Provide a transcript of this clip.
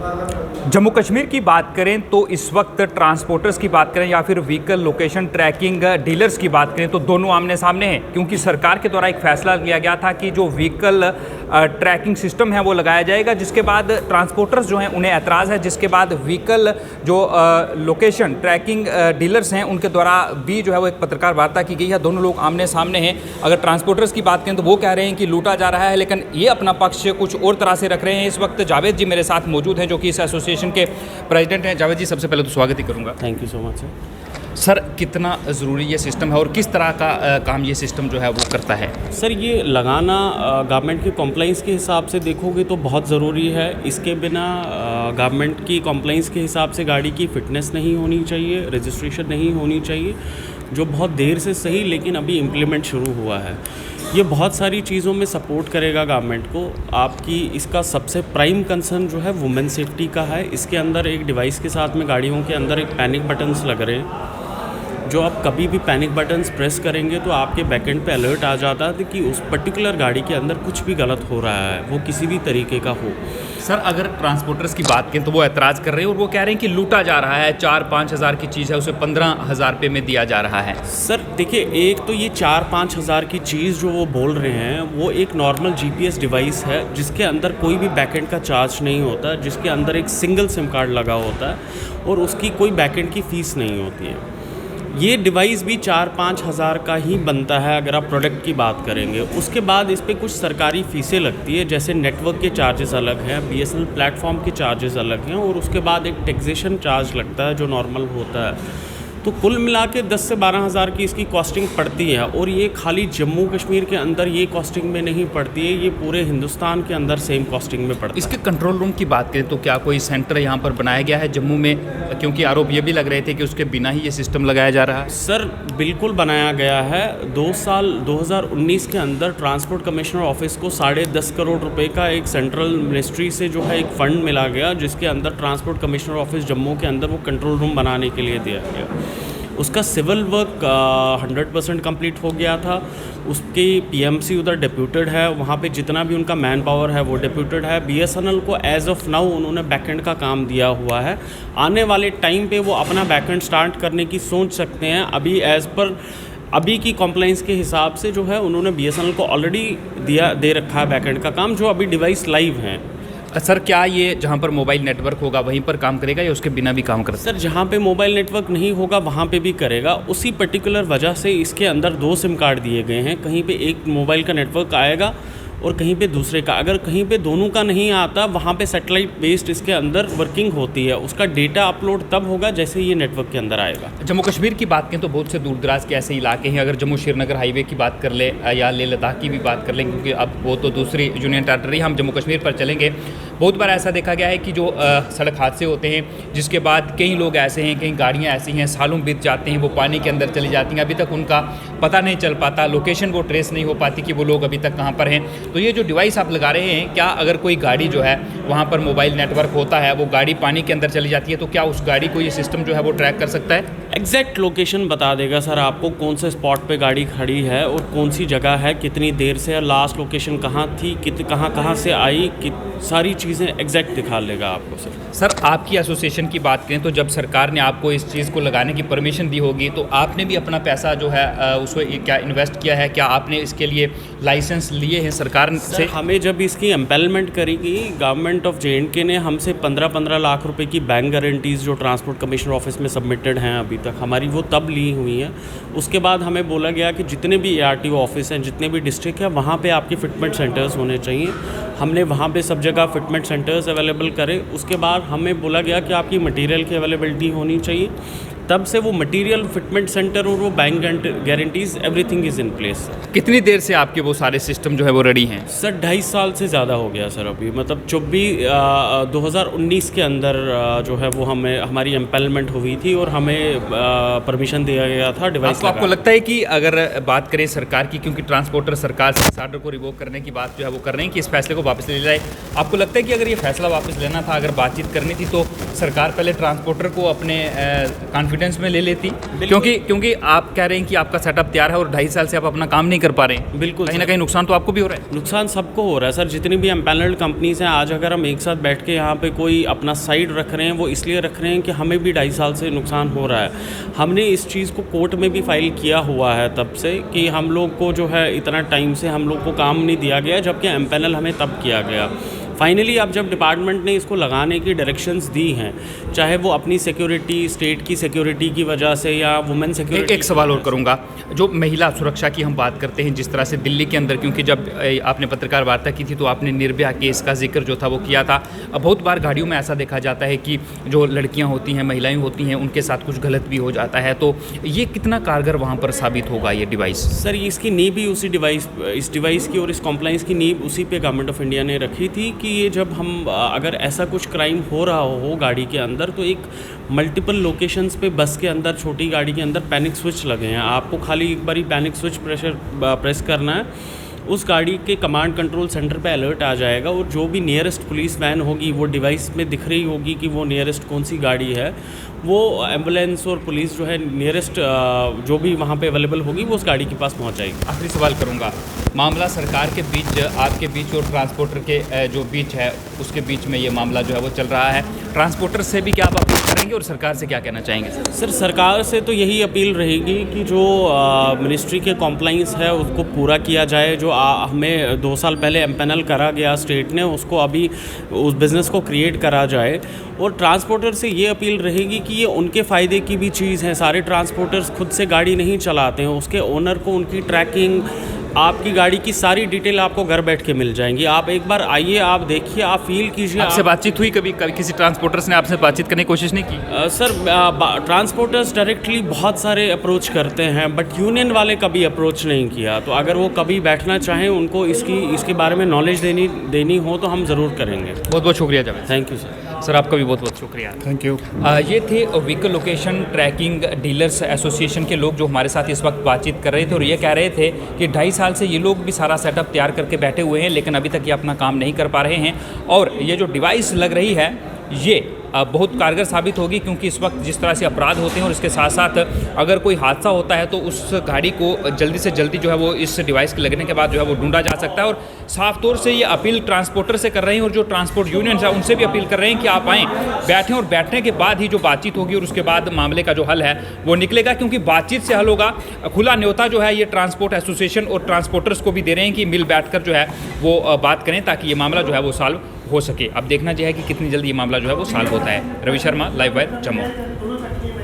जम्मू कश्मीर की बात करें तो इस वक्त ट्रांसपोर्टर्स की बात करें या फिर व्हीकल लोकेशन ट्रैकिंग डीलर्स की बात करें तो दोनों आमने सामने हैं, क्योंकि सरकार के द्वारा एक फैसला लिया गया था कि जो व्हीकल ट्रैकिंग सिस्टम है वो लगाया जाएगा, जिसके बाद ट्रांसपोर्टर्स जो हैं उन्हें एतराज़ है, जिसके बाद व्हीकल जो लोकेशन ट्रैकिंग डीलर्स हैं उनके द्वारा भी जो है वो एक पत्रकार वार्ता की गई है। दोनों लोग आमने सामने हैं। अगर ट्रांसपोर्टर्स की बात करें तो वो कह रहे हैं कि लूटा जा रहा है, लेकिन ये अपना पक्ष कुछ और तरह से रख रहे हैं। इस वक्त जावेद जी मेरे साथ मौजूद हैं जो कि इस एसोसिएशन के प्रेसिडेंट हैं। जावेद जी, सबसे पहले तो स्वागत ही करूँगा। Thank you so much sir, कितना ज़रूरी ये सिस्टम है और किस तरह का काम ये सिस्टम जो है वो करता है? सर, ये लगाना गवर्नमेंट की कॉम्प्लाइंस के हिसाब से देखोगे तो बहुत ज़रूरी है। इसके बिना गवर्नमेंट की कॉम्प्लाइंस के हिसाब से गाड़ी की फ़िटनेस नहीं होनी चाहिए, रजिस्ट्रेशन नहीं होनी चाहिए, जो बहुत देर से सही लेकिन अभी इम्प्लीमेंट शुरू हुआ है। ये बहुत सारी चीज़ों में सपोर्ट करेगा गवर्नमेंट को। आपकी इसका सबसे प्राइम कंसर्न जो है वुमेन सेफ्टी का है। इसके अंदर एक डिवाइस के साथ में गाड़ियों के अंदर एक पैनिक बटन्स लग रहे हैं, जो आप कभी भी पैनिक बटन्स प्रेस करेंगे तो आपके बैकएंड पे अलर्ट आ जाता है कि उस पर्टिकुलर गाड़ी के अंदर कुछ भी गलत हो रहा है, वो किसी भी तरीके का हो। सर, अगर ट्रांसपोर्टर्स की बात करें तो वो एतराज़ कर रहे हैं और वो कह रहे हैं कि लूटा जा रहा है। 4-5 हज़ार की चीज़ है उसे 15,000 रुपये में दिया जा रहा है। सर देखिए, एक तो ये 4-5 हज़ार की चीज़ जो वो बोल रहे हैं वो एक नॉर्मल GPS डिवाइस है, जिसके अंदर कोई भी बैकएंड का चार्ज नहीं होता, जिसके अंदर एक सिंगल सिम कार्ड लगा होता है और उसकी कोई बैकएंड की फ़ीस नहीं होती है। ये डिवाइस भी 4-5 हज़ार का ही बनता है अगर आप प्रोडक्ट की बात करेंगे। उसके बाद इस पर कुछ सरकारी फ़ीसें लगती है, जैसे नेटवर्क के चार्जेस अलग हैं, BSNL प्लेटफॉर्म के चार्जेस अलग हैं, और उसके बाद एक टैक्सेशन चार्ज लगता है जो नॉर्मल होता है। तो कुल मिला के 10 से 12 हज़ार की इसकी कॉस्टिंग पड़ती है। और ये खाली जम्मू कश्मीर के अंदर ये कॉस्टिंग में नहीं पड़ती है, ये पूरे हिंदुस्तान के अंदर सेम कॉस्टिंग में पड़ती है। इसके कंट्रोल रूम की बात करें तो क्या कोई सेंटर यहाँ पर बनाया गया है जम्मू में? क्योंकि आरोप ये भी लग रहे थे कि उसके बिना ही ये सिस्टम लगाया जा रहा है। सर बिल्कुल बनाया गया है। 2019 के अंदर ट्रांसपोर्ट कमिश्नर ऑफिस को 10.5 करोड़ रुपए का एक सेंट्रल मिनिस्ट्री से जो है एक फ़ंड मिला गया, जिसके अंदर ट्रांसपोर्ट कमिश्नर ऑफिस जम्मू के अंदर वो कंट्रोल रूम बनाने के लिए दिया गया। उसका सिविल वर्क 100% कंप्लीट हो गया था। उसकी PMC उधर डिप्यूटेड है, वहाँ पे जितना भी उनका मैन पावर है वो डिप्यूटेड है। BSNL को एज ऑफ नाउ उन्होंने बैकएंड का काम दिया हुआ है। आने वाले टाइम पे वो अपना बैकएंड स्टार्ट करने की सोच सकते हैं। अभी एज़ पर अभी की कॉम्प्लाइंस के हिसाब से जो है उन्होंने BSNL को ऑलरेडी दे रखा है बैकएंड का काम, जो अभी डिवाइस लाइव हैं। सर, क्या ये जहाँ पर मोबाइल नेटवर्क होगा वहीं पर काम करेगा या उसके बिना भी काम करेगा? सर, जहाँ पे मोबाइल नेटवर्क नहीं होगा वहाँ पे भी करेगा। उसी पर्टिकुलर वजह से इसके अंदर 2 सिम कार्ड दिए गए हैं। कहीं पे एक मोबाइल का नेटवर्क आएगा और कहीं पे दूसरे का। अगर कहीं पे दोनों का नहीं आता, वहाँ पे सैटेलाइट बेस्ड इसके अंदर वर्किंग होती है। उसका डेटा अपलोड तब होगा जैसे ये नेटवर्क के अंदर आएगा। जम्मू कश्मीर की बात करें तो बहुत से दूर दराज के ऐसे इलाके हैं। अगर जम्मू श्रीनगर हाईवे की बात कर ले या लेह लद्दाख की भी बात कर लें, क्योंकि अब वो तो दूसरी यूनियन टेरिटरी, हम जम्मू कश्मीर पर चलेंगे। बहुत बार ऐसा देखा गया है कि जो सड़क हादसे होते हैं, जिसके बाद कई लोग ऐसे हैं, कई गाड़ियाँ ऐसी हैं, सालों बीत जाते हैं, वो पानी के अंदर चली जाती हैं, अभी तक उनका पता नहीं चल पाता, लोकेशन वो ट्रेस नहीं हो पाती कि वो लोग अभी तक कहाँ पर हैं। तो ये जो डिवाइस आप लगा रहे हैं, क्या अगर कोई गाड़ी जो है वहाँ पर मोबाइल नेटवर्क होता है, वो गाड़ी पानी के अंदर चली जाती है, तो क्या उस गाड़ी को ये सिस्टम जो है वो ट्रैक कर सकता है? एग्जैक्ट लोकेशन बता देगा सर आपको, कौन से स्पॉट पे गाड़ी खड़ी है और कौन सी जगह है, कितनी देर से है, लास्ट लोकेशन कहाँ थी, कहाँ से आई, सारी चीज़ें एग्जैक्ट दिखा लेगा आपको सर। सर, आपकी एसोसिएशन की बात करें तो जब सरकार ने आपको इस चीज़ को लगाने की परमिशन दी होगी तो आपने भी अपना पैसा जो है उसको क्या इन्वेस्ट किया है? क्या आपने इसके लिए लाइसेंस लिए हैं सरकार से? हमें जब इसकी एम्पेलमेंट करेगी गवर्नमेंट ऑफ JNK ने हमसे 15-15 लाख रुपए की बैंक गारंटीज़ जो ट्रांसपोर्ट कमिश्नर ऑफिस में सबमिटेड हैं अभी तक हमारी, वो तब ली हुई हैं। उसके बाद हमें बोला गया कि जितने भी ARTO ऑफिस हैं, जितने भी डिस्ट्रिक्ट हैं, वहाँ पे आपके फिटमेंट सेंटर्स होने चाहिए। हमने वहाँ पे सब जगह फिटमेंट सेंटर्स अवेलेबल करे। उसके बाद हमें बोला गया कि आपकी मटेरियल की अवेलेबिलिटी होनी चाहिए। तब से वो मटेरियल, फिटमेंट सेंटर और वो bank guarantees, everything is in place. कितनी देर से आपके वो सारे सिस्टम जो है वो रेडी हैं? सर 2.5 साल से ज़्यादा हो गया सर। अभी मतलब 2019 के अंदर जो है वो हमारी एम्पेलमेंट हुई थी और हमें परमिशन दिया गया था डिवाइस। आपको लगता है कि अगर बात करें सरकार की, क्योंकि ट्रांसपोर्टर सरकार से इस आर्डर को रिवोक करने की बात जो है वो कर रहे हैं कि इस फैसले को वापस ले जाए, आपको लगता है कि अगर ये फैसला वापस लेना था, अगर बातचीत करनी थी, तो सरकार पहले ट्रांसपोर्टर को अपने कॉन्फिडेंस कॉन्फिडेंस में ले लेती, क्योंकि आप कह रहे हैं कि आपका सेटअप तैयार है और 2.5 साल से आप अपना काम नहीं कर पा रहे हैं। बिल्कुल, कहीं ना कहीं नुकसान तो आपको भी हो रहा है। नुकसान सबको हो रहा है सर। जितनी भी एम्पैनल्ड कंपनीज हैं, आज अगर हम एक साथ बैठ के यहाँ पे कोई अपना साइड रख रहे हैं, वो इसलिए रख रहे हैं कि हमें भी 2.5 साल से नुकसान हो रहा है। हमने इस चीज़ को कोर्ट में भी फाइल किया हुआ है तब से कि हम लोग को जो है इतना टाइम से हम लोग को काम नहीं दिया गया, जबकि एम्पैनल हमें तब किया गया। फाइनली अब जब डिपार्टमेंट ने इसको लगाने की डायरेक्शंस दी हैं, चाहे वो अपनी सिक्योरिटी, स्टेट की सिक्योरिटी की वजह से या वुमेन सिक्योरिटी। एक सवाल और करूंगा, जो महिला सुरक्षा की हम बात करते हैं, जिस तरह से दिल्ली के अंदर, क्योंकि जब आपने पत्रकार वार्ता की थी तो आपने निर्भया केस का जिक्र जो था वो किया था। अब बहुत बार गाड़ियों में ऐसा देखा जाता है कि जो लड़कियाँ होती हैं, महिलाएँ होती हैं, उनके साथ कुछ गलत भी हो जाता है, तो ये कितना कारगर वहाँ पर साबित होगा ये डिवाइस? सर, इसकी नींव भी उसी इस डिवाइस की और इस कॉम्प्लाइंस की नींव उसी पे गवर्नमेंट ऑफ इंडिया ने रखी थी कि ये जब हम अगर ऐसा कुछ क्राइम हो रहा हो गाड़ी के अंदर, तो एक मल्टीपल लोकेशंस पे बस के अंदर, छोटी गाड़ी के अंदर पैनिक स्विच लगे हैं। आपको खाली एक बारी पैनिक स्विच प्रेस करना है, उस गाड़ी के कमांड कंट्रोल सेंटर पे अलर्ट आ जाएगा और जो भी नियरेस्ट पुलिस वैन होगी वो डिवाइस में दिख रही होगी कि वो नियरेस्ट कौन सी गाड़ी है, वो एम्बुलेंस और पुलिस जो है नियरेस्ट जो भी वहाँ पे अवेलेबल होगी वो उस गाड़ी के पास पहुँच जाएगी। आखिरी सवाल करूँगा, मामला सरकार के बीच, आपके बीच और ट्रांसपोर्टर के जो बीच है उसके बीच में ये मामला जो है वो चल रहा है। ट्रांसपोर्टर से भी क्या आप अपील करेंगे और सरकार से क्या कहना चाहेंगे? सर, सरकार से तो यही अपील रहेगी कि जो मिनिस्ट्री के कॉम्प्लाइंस है उसको पूरा किया जाए। जो हमें 2 साल पहले एम्पैनल करा गया स्टेट ने, उसको अभी उस बिज़नेस को क्रिएट करा जाए। और ट्रांसपोर्टर से ये अपील रहेगी कि ये उनके फ़ायदे की भी चीज़ है। सारे ट्रांसपोर्टर्स खुद से गाड़ी नहीं चलाते हैं, उसके ओनर को उनकी ट्रैकिंग, आपकी गाड़ी की सारी डिटेल आपको घर बैठ के मिल जाएंगी। आप एक बार आइए, आप देखिए, आप फील कीजिए। आपसे बातचीत हुई कभी किसी ट्रांसपोर्टर्स ने आपसे बातचीत करने की कोशिश नहीं की? सर, ट्रांसपोर्टर्स डायरेक्टली बहुत सारे अप्रोच करते हैं, बट यूनियन वाले कभी अप्रोच नहीं किया। तो अगर वो कभी बैठना चाहें, उनको इसके बारे में नॉलेज देनी हो तो हम ज़रूर करेंगे। बहुत बहुत शुक्रिया Javed. Thank you sir. Sir, आपका भी बहुत बहुत शुक्रिया। Thank you. ये थे vehicle location tracking dealers association के लोग जो हमारे साथ इस वक्त बातचीत कर रहे थे और ये कह रहे थे कि 2.5 साल से ये लोग भी सारा सेटअप तैयार करके बैठे हुए हैं, लेकिन अभी तक ये अपना काम नहीं कर पा रहे हैं। और ये जो डिवाइस लग रही है ये बहुत कारगर साबित होगी, क्योंकि इस वक्त जिस तरह से अपराध होते हैं और इसके साथ साथ अगर कोई हादसा होता है तो उस गाड़ी को जल्दी से जल्दी जो है वो इस डिवाइस के लगने के बाद जो है वो ढूंढा जा सकता है। और साफ तौर से ये अपील ट्रांसपोर्टर से कर रहे हैं और जो ट्रांसपोर्ट यूनियन है उनसे भी अपील कर रहे हैं कि आप आएँ, बैठें, और बैठने के बाद ही जो बातचीत होगी और उसके बाद मामले का जो हल है वो निकलेगा, क्योंकि बातचीत से हल होगा। खुला न्योता जो है ये ट्रांसपोर्ट एसोसिएशन और ट्रांसपोर्टर्स को भी दे रहे हैं कि मिल बैठकर जो है वो बात करें ताकि ये मामला जो है वो सॉल्व हो सके। अब देखना जो है कि कितनी जल्दी ये मामला जो है वो सॉल्व होता है। Ravi Sharma, live wire, Jammu.